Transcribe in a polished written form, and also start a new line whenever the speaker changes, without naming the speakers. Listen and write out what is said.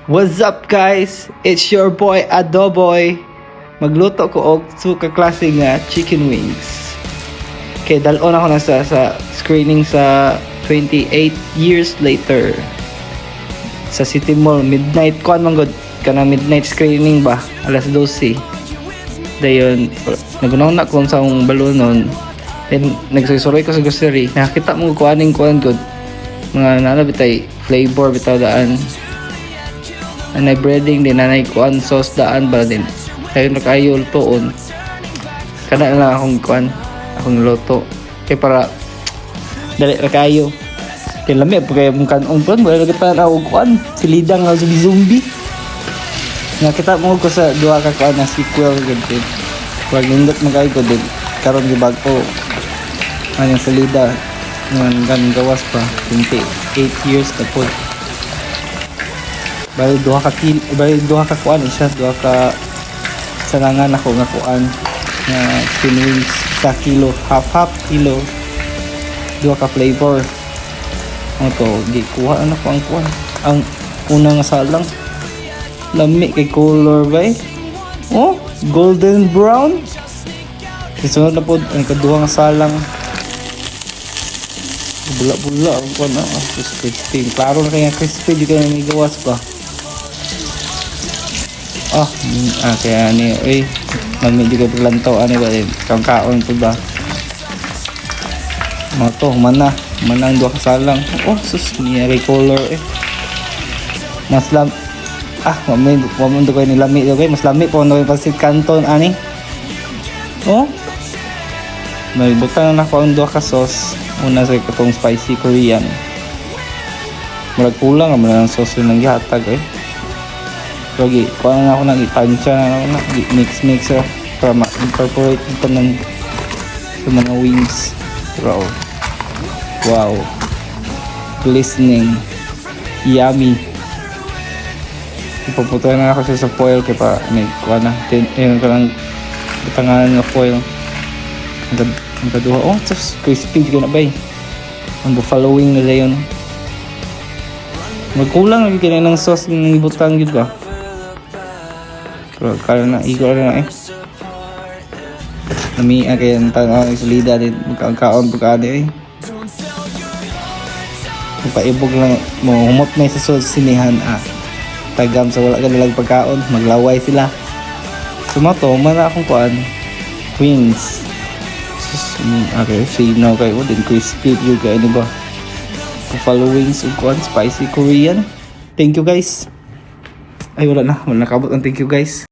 What's up guys? It's your boy Adoboy. Magluto ko og suka klase nga chicken wings. Kay dalon ako na sa screening sa 28 years later. Sa City Mall midnight kuan man gud kana midnight screening ba alas 12. Dayon nagunaw na ko sa akong balonon. Then nagsusuroy ko sa grocery. Nakita mo kuaning kuan gud mga nanabitay flavor bitaw daan. Anay breading din anay kuan sauce daan ba din kaya nakayo lutoon kana lang akong luto kay para dali ra kayo kay lami pa kay mong kanon pon wala kita na og kuan silidang nga zombie nakita mo ko sa duha ka kuan na sequel gud wag nindot magay ko din karon gibag ko ang salida ng gawas pa 28 years na po. Bali duha ka kuan siya, duha ka sarangan ako nga kuan nga chicken wings sa kilo, half kilo. Duha ka flavor. Ano to, gikuha ano ko ang kuan. Ang unang salang lami kay color ba? Oh, golden brown. Sunod na po ang kaduha nga salang. Bula-bula ang kuan na, crispy. Klaro na kaya crispy di ka may gawas pa. Kaya ni mami juga berlantaw ani ba din kaon to ba mo to manang duha ka salang sus niya color mas lam mami do ko ni lami do mas lami po no pasit kanton ani may butang na ko ang duha ka sauce una sa katong spicy Korean murag kulang ang sauce nang gihatag lagi, kuha na ako nang itansya na mix para ma-incorporate ito ng sa mga wings. Wow, glistening, yummy. Ipaputoy na ako siya sa foil kaya pa may kuha na yun ka lang batangan ng foil ang kaduha, tapos crispy ka na ba ang buffalo wing nila yun magkulang lagi ka na ng sauce ng ibutang yun ba. Pero kaya na igor na nami kaya tanaw ng salida din magkakaon pagkade paibog lang mo humot na sa sinihan tagam sa wala ka nilang pagkaon maglaway sila sumato man akong kuan wings okay sinaw kayo din crispy juga ano ba buffalo wings ug kuan spicy Korean. Thank you guys. Ay wala na kabot ang thank you guys.